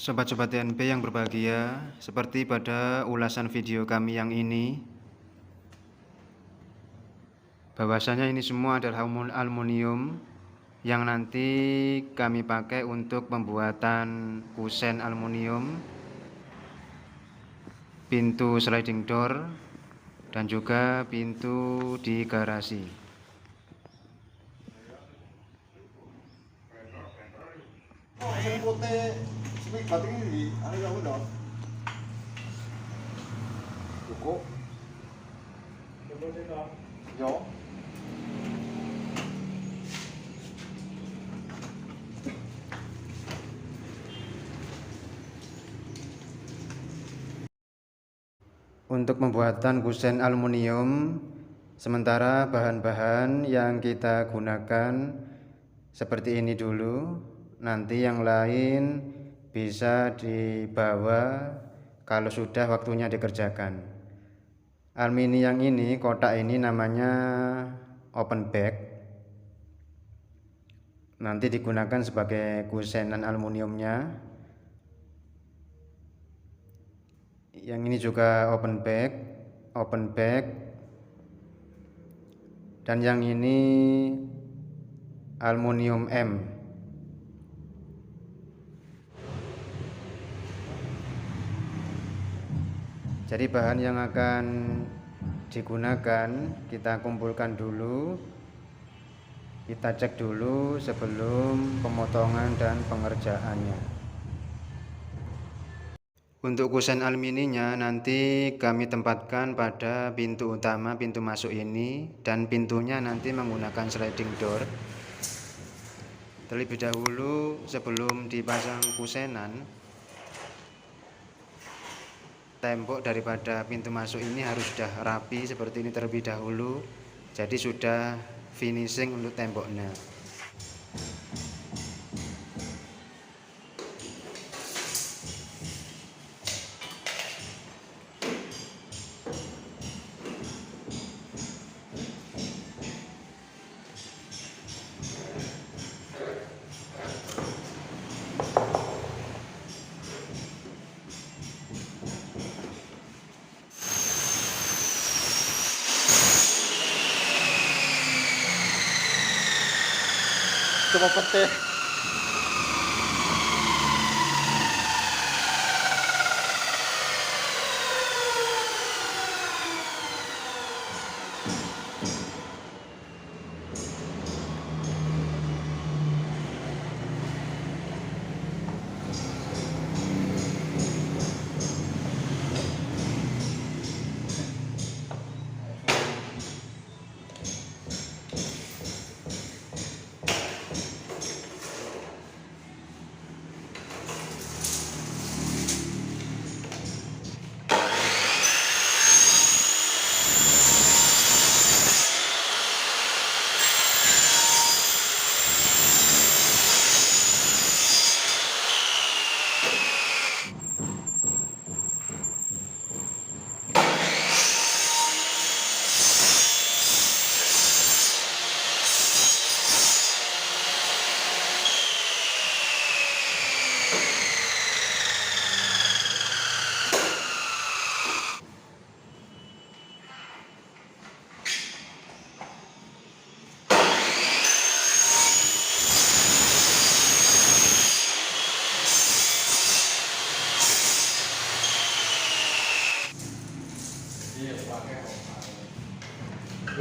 Sobat-sobat TNP yang berbahagia, seperti pada ulasan video kami yang ini, bahwasanya ini semua adalah aluminium yang nanti kami pakai untuk pembuatan kusen aluminium, pintu sliding door, dan juga pintu di garasi. Untuk pembuatan kusen aluminium, sementara bahan-bahan yang kita gunakan seperti ini dulu, nanti yang lain bisa dibawa kalau sudah waktunya dikerjakan. Aluminium yang ini, kotak ini namanya open bag, nanti digunakan sebagai kusenan aluminiumnya. Yang ini juga open bag, dan yang ini aluminium M. Jadi bahan yang akan digunakan kita kumpulkan dulu, kita cek dulu sebelum pemotongan dan pengerjaannya. Untuk kusen aluminiumnya nanti kami tempatkan pada pintu utama, pintu masuk ini, dan pintunya nanti menggunakan sliding door. Terlebih dahulu sebelum dipasang kusenan, tembok daripada pintu masuk ini harus sudah rapi seperti ini terlebih dahulu, jadi sudah finishing untuk temboknya. Coba pete.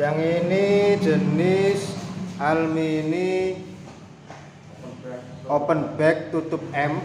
Yang ini jenis aluminium open bag tutup M.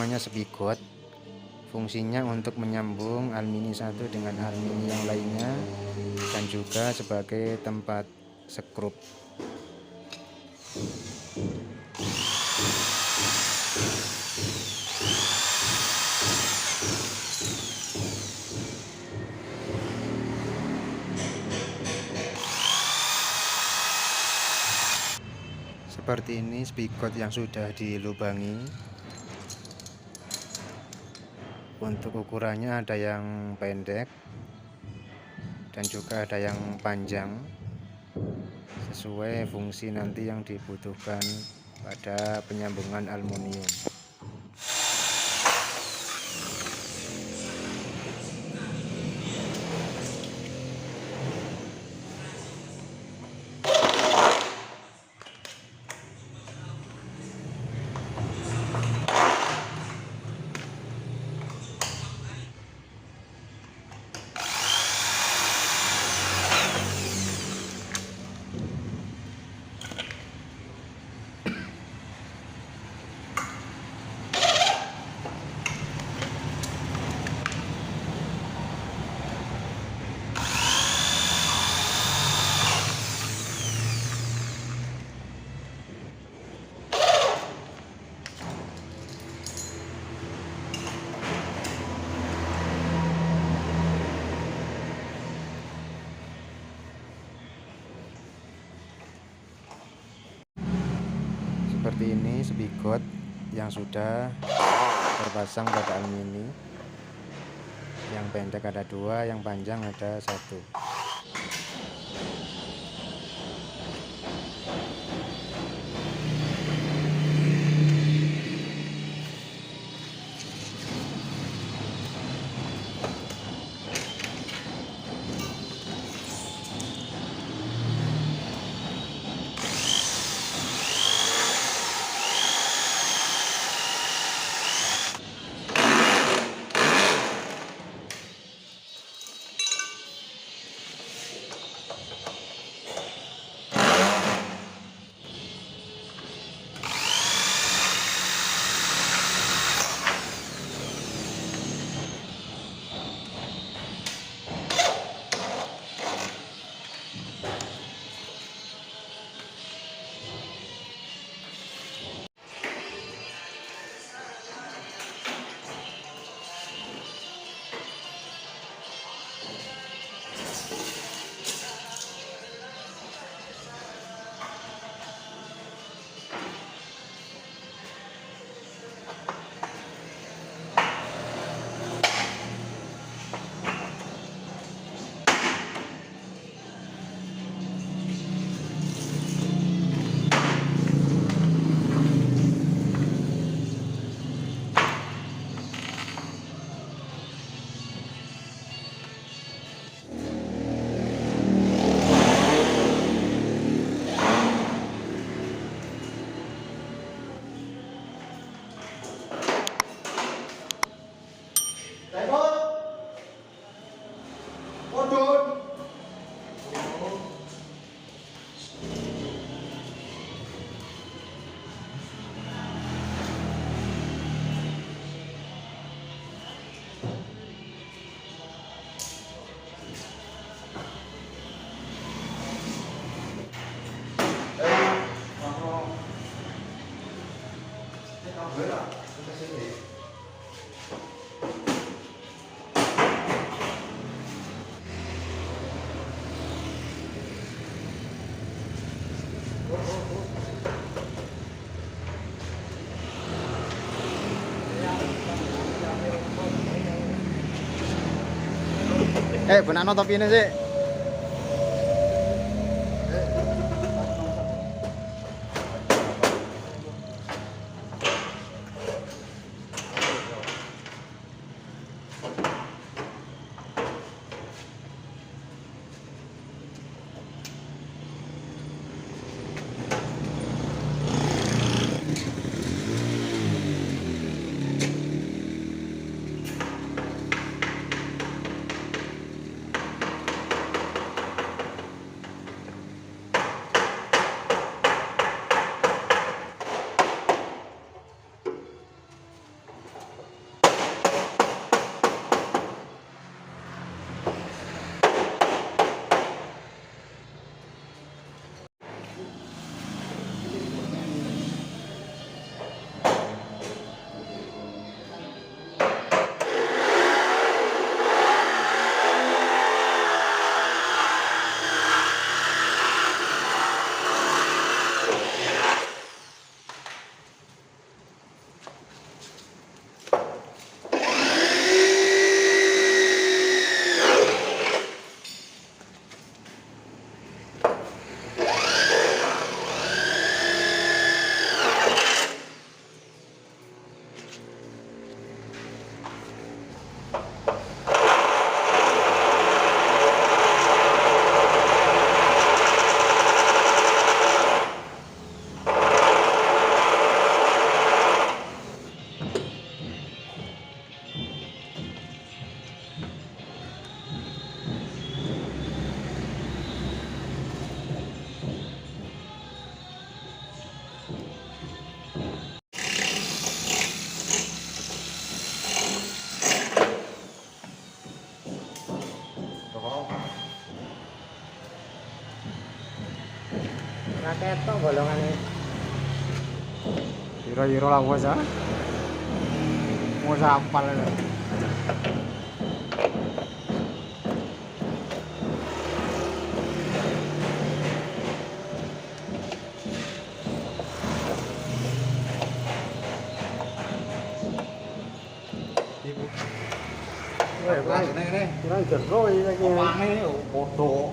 namanya spigot. Fungsinya untuk menyambung alumini satu dengan alumini yang lainnya dan juga sebagai tempat skrup. Seperti ini spigot yang sudah dilubangi. Untuk ukurannya ada yang pendek dan juga ada yang panjang, sesuai fungsi nanti yang dibutuhkan pada penyambungan aluminium. Seperti ini spigot yang sudah terpasang pada alumini. Yang pendek ada 2, yang panjang ada 1. Benakno topine sih. Ra ketok bolongane. Kira-kira lah bos ah. Mau sampal ini. Ibu. Kurang jero iki lagi. Omane bodoh.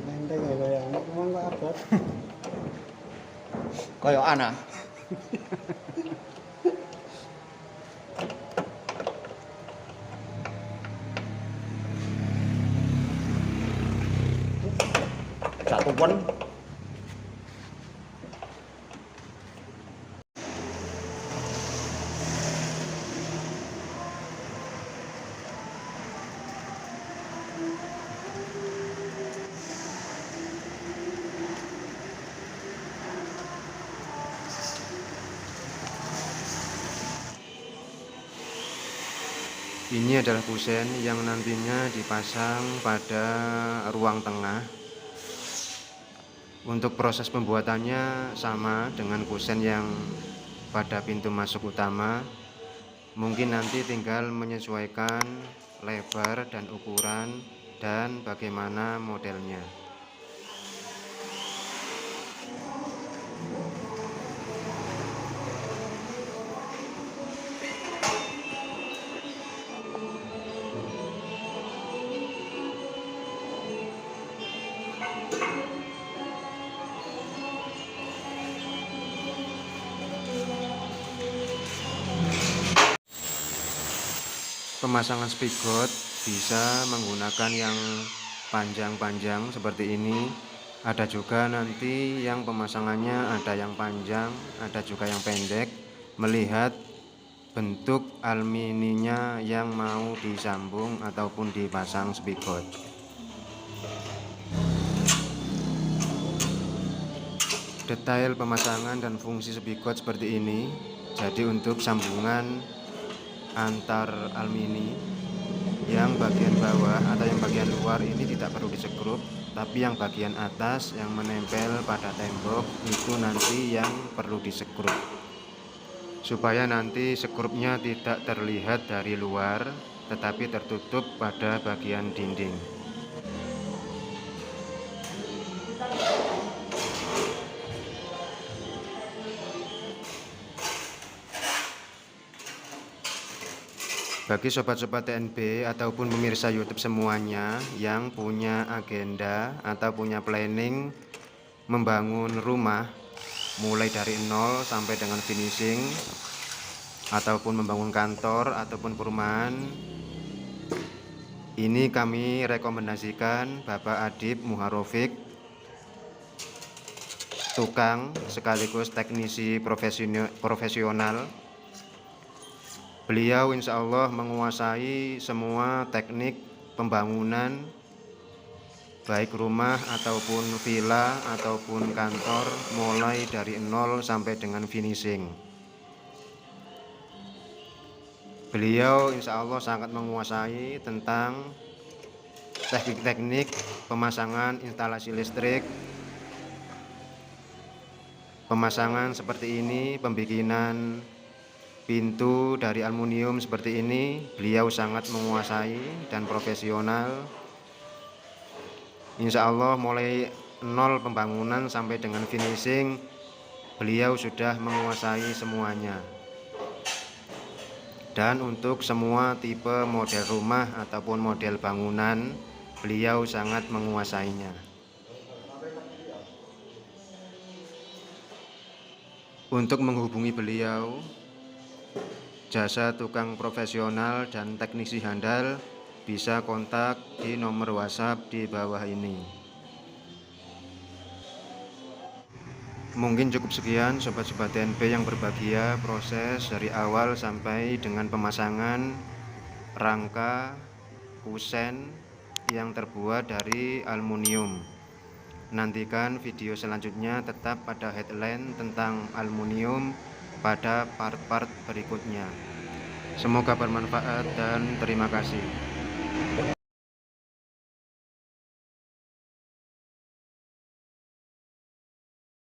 Nenteng ya kayak ini cuman kok abot. Kayak ana. Satu pun Ini adalah kusen yang nantinya dipasang pada ruang tengah. Untuk proses pembuatannya sama dengan kusen yang pada pintu masuk utama. Mungkin nanti tinggal menyesuaikan lebar dan ukuran dan bagaimana modelnya. Pemasangan spigot bisa menggunakan yang panjang-panjang seperti ini. Ada juga nanti yang pemasangannya ada yang panjang, ada juga yang pendek. Melihat bentuk alumininya yang mau disambung ataupun dipasang spigot. Detail pemasangan dan fungsi spigot seperti ini. Jadi untuk sambungan antar alumini yang bagian bawah atau yang bagian luar ini tidak perlu disekrup, tapi yang bagian atas yang menempel pada tembok itu nanti yang perlu disekrup supaya nanti sekrupnya tidak terlihat dari luar tetapi tertutup pada bagian dinding. Bagi sobat-sobat TNB ataupun pemirsa YouTube semuanya yang punya agenda atau punya planning membangun rumah mulai dari nol sampai dengan finishing, ataupun membangun kantor ataupun perumahan, ini kami rekomendasikan Bapak Adib Muharofik, tukang sekaligus teknisi profesional. Beliau insya Allah menguasai semua teknik pembangunan, baik rumah ataupun villa ataupun kantor, mulai dari nol sampai dengan finishing. Beliau insya Allah sangat menguasai tentang teknik-teknik pemasangan instalasi listrik, pemasangan seperti ini, pembikinan pintu dari aluminium seperti ini. Beliau sangat menguasai dan profesional. Insya Allah mulai nol pembangunan sampai dengan finishing, beliau sudah menguasai semuanya. Dan untuk semua tipe model rumah ataupun model bangunan, beliau sangat menguasainya. Untuk menghubungi beliau, jasa tukang profesional dan teknisi handal, bisa kontak di nomor WhatsApp di bawah ini. Mungkin cukup sekian sobat-sobat TNB yang berbahagia, proses dari awal sampai dengan pemasangan rangka kusen yang terbuat dari aluminium. Nantikan video selanjutnya tetap pada headline tentang aluminium pada part-part berikutnya. Semoga bermanfaat dan terima kasih.